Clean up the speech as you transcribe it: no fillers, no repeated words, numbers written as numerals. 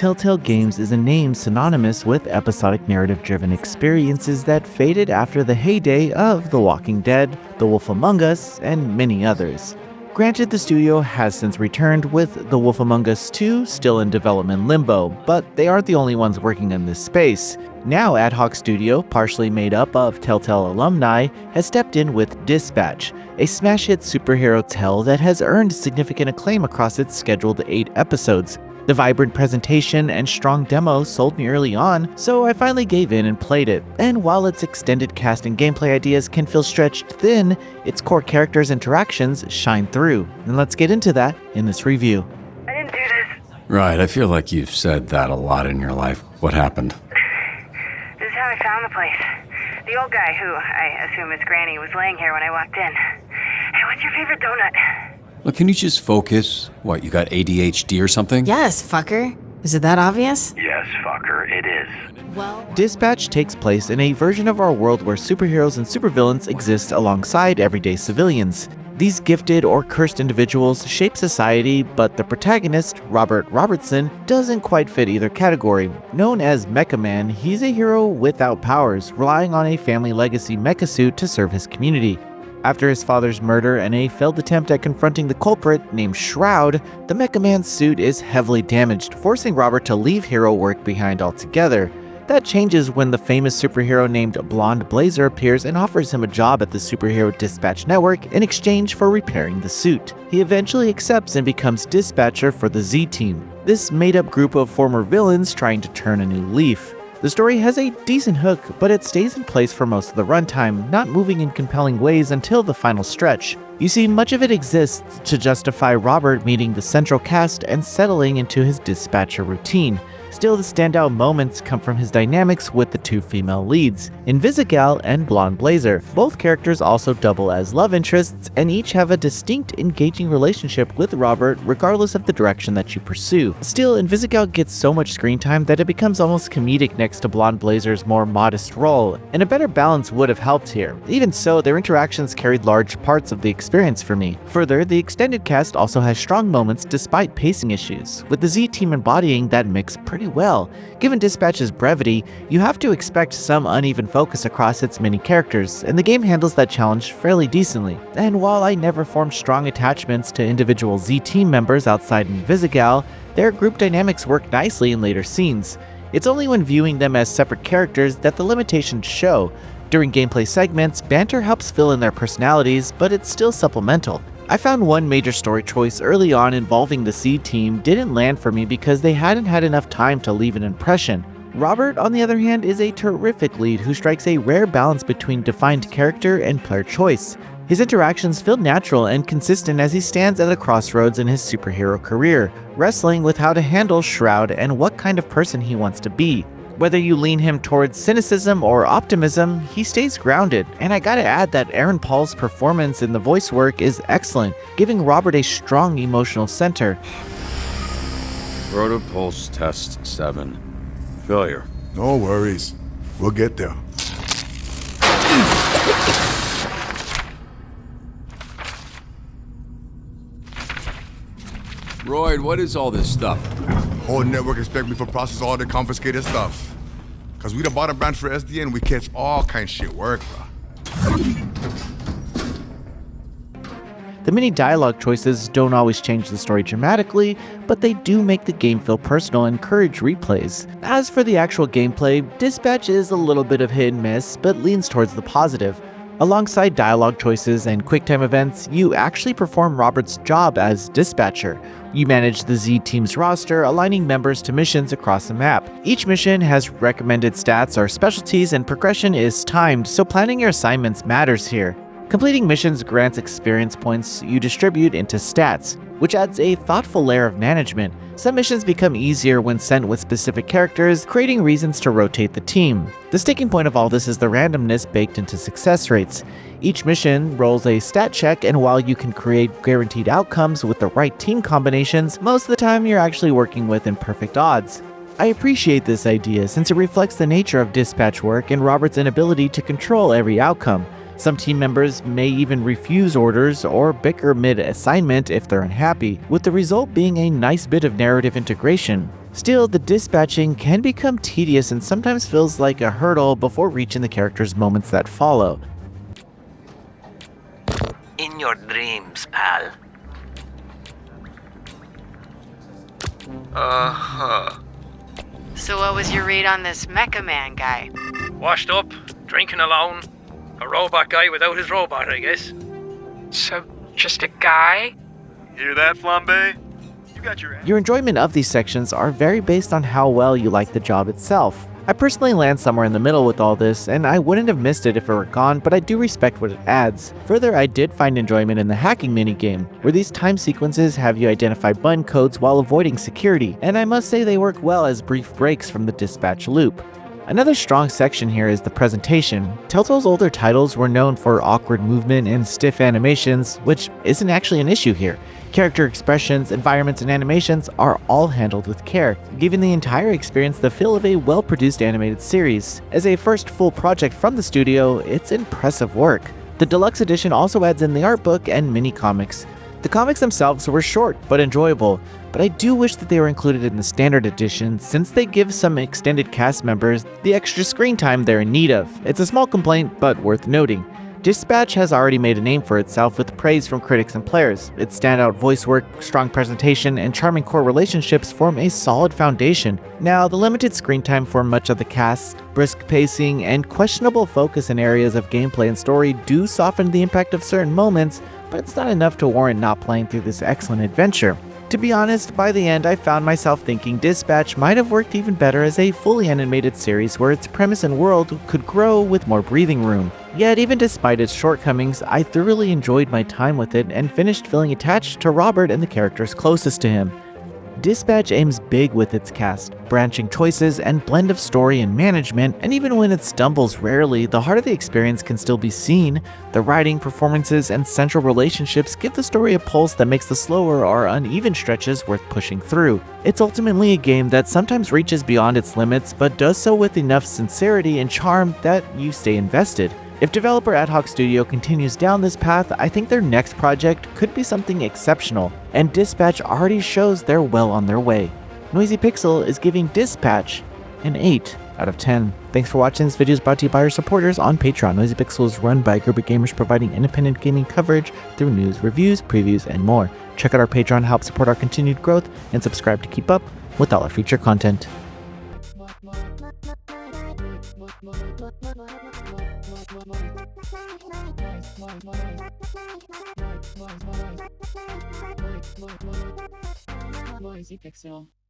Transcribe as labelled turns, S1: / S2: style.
S1: Telltale Games is a name synonymous with episodic narrative-driven experiences that faded after the heyday of The Walking Dead, The Wolf Among Us, and many others. Granted, the studio has since returned, with The Wolf Among Us 2 still in development limbo, but they aren't the only ones working in this space. Now AdHoc Studio, partially made up of Telltale alumni, has stepped in with Dispatch, a smash hit superhero tale that has earned significant acclaim across its scheduled 8 episodes. The vibrant presentation and strong demo sold me early on, so I finally gave in and played it. And while its extended cast and gameplay ideas can feel stretched thin, its core characters' interactions shine through. And let's get into that in this review.
S2: I didn't do this.
S3: Right, I feel like you've said that a lot in your life. What happened?
S2: This is how I found the place. The old guy, who I assume is Granny, was laying here when I walked in. Hey, what's your favorite donut?
S3: Look, can you just focus? What, you got ADHD or something?
S4: Yes, fucker. Is it that obvious?
S5: Yes, fucker, it is.
S1: Dispatch takes place in a version of our world where superheroes and supervillains exist alongside everyday civilians. These gifted or cursed individuals shape society, but the protagonist, Robert Robertson, doesn't quite fit either category. Known as Mecha Man, he's a hero without powers, relying on a family legacy mecha suit to serve his community. After his father's murder and a failed attempt at confronting the culprit named Shroud, the Mecha Man's suit is heavily damaged, forcing Robert to leave hero work behind altogether. That changes when the famous superhero named Blonde Blazer appears and offers him a job at the Superhero Dispatch Network in exchange for repairing the suit. He eventually accepts and becomes dispatcher for the Z-Team, this made-up group of former villains trying to turn a new leaf. The story has a decent hook, but it stays in place for most of the runtime, not moving in compelling ways until the final stretch. You see, much of it exists to justify Robert meeting the central cast and settling into his dispatcher routine. Still, the standout moments come from his dynamics with the two female leads, Invisigal and Blonde Blazer. Both characters also double as love interests, and each have a distinct, engaging relationship with Robert regardless of the direction that you pursue. Still, Invisigal gets so much screen time that it becomes almost comedic next to Blonde Blazer's more modest role, and a better balance would have helped here. Even so, their interactions carried large parts of the experience for me. Further, the extended cast also has strong moments despite pacing issues, with the Z-Team embodying that mix pretty well. Given Dispatch's brevity, you have to expect some uneven focus across its many characters, and the game handles that challenge fairly decently. And while I never formed strong attachments to individual Z-Team members outside Invisigal, their group dynamics work nicely in later scenes. It's only when viewing them as separate characters that the limitations show. During gameplay segments, banter helps fill in their personalities, but it's still supplemental. I found one major story choice early on involving the Z-Team didn't land for me because they hadn't had enough time to leave an impression. Robert, on the other hand, is a terrific lead who strikes a rare balance between defined character and player choice. His interactions feel natural and consistent as he stands at a crossroads in his superhero career, wrestling with how to handle Shroud and what kind of person he wants to be. Whether you lean him towards cynicism or optimism, he stays grounded, and I gotta add that Aaron Paul's performance in the voice work is excellent, giving Robert a strong emotional center.
S3: Protopulse test 7. Failure.
S6: No worries. We'll get there.
S3: Royd, what is all this stuff?
S6: Whole network expect me to process all the confiscated stuff. Cause we the bottom branch for SDN, we catch all kind of shit work, bro.
S1: The many dialogue choices don't always change the story dramatically, but they do make the game feel personal and encourage replays. As for the actual gameplay, Dispatch is a little bit of hit and miss, but leans towards the positive. Alongside dialogue choices and QuickTime events, you actually perform Robert's job as dispatcher. You manage the Z-Team's roster, aligning members to missions across the map. Each mission has recommended stats or specialties, and progression is timed, so planning your assignments matters here. Completing missions grants experience points you distribute into stats, which adds a thoughtful layer of management. Some missions become easier when sent with specific characters, creating reasons to rotate the team. The sticking point of all this is the randomness baked into success rates. Each mission rolls a stat check, and while you can create guaranteed outcomes with the right team combinations, most of the time you're actually working with imperfect odds. I appreciate this idea since it reflects the nature of dispatch work and Robert's inability to control every outcome. Some team members may even refuse orders or bicker mid-assignment if they're unhappy, with the result being a nice bit of narrative integration. Still, the dispatching can become tedious and sometimes feels like a hurdle before reaching the character's moments that follow.
S5: In your dreams, pal.
S7: Uh-huh.
S2: So what was your read on this Mecha Man guy?
S7: Washed up, drinking alone. A robot guy without his robot, I guess.
S8: So, just a guy?
S9: Hear that, Flambe? You got
S1: Your enjoyment of these sections are very based on how well you like the job itself. I personally land somewhere in the middle with all this, and I wouldn't have missed it if it were gone, but I do respect what it adds. Further, I did find enjoyment in the hacking minigame, where these time sequences have you identify button codes while avoiding security, and I must say they work well as brief breaks from the dispatch loop. Another strong section here is the presentation. Telltale's older titles were known for awkward movement and stiff animations, which isn't actually an issue here. Character expressions, environments, and animations are all handled with care, giving the entire experience the feel of a well-produced animated series. As a first full project from the studio, it's impressive work. The deluxe edition also adds in the art book and mini comics. The comics themselves were short but enjoyable, but I do wish that they were included in the standard edition since they give some extended cast members the extra screen time they're in need of. It's a small complaint, but worth noting. Dispatch has already made a name for itself with praise from critics and players. Its standout voice work, strong presentation, and charming core relationships form a solid foundation. Now, the limited screen time for much of the cast, brisk pacing, and questionable focus in areas of gameplay and story do soften the impact of certain moments, but it's not enough to warrant not playing through this excellent adventure. To be honest, by the end I found myself thinking Dispatch might have worked even better as a fully animated series where its premise and world could grow with more breathing room. Yet even despite its shortcomings, I thoroughly enjoyed my time with it and finished feeling attached to Robert and the characters closest to him. Dispatch aims big with its cast, branching choices, and blend of story and management, and even when it stumbles rarely, the heart of the experience can still be seen. The writing, performances, and central relationships give the story a pulse that makes the slower or uneven stretches worth pushing through. It's ultimately a game that sometimes reaches beyond its limits, but does so with enough sincerity and charm that you stay invested. If developer AdHoc Studio continues down this path, I think their next project could be something exceptional, and Dispatch already shows they're well on their way. Noisy Pixel is giving Dispatch an 8 out of 10. Thanks for watching. This video is brought to you by our supporters on Patreon. Noisy Pixel is run by a group of gamers providing independent gaming coverage through news, reviews, previews, and more. Check out our Patreon to help support our continued growth, and subscribe to keep up with all our feature content.
S10: Noisy Pixel.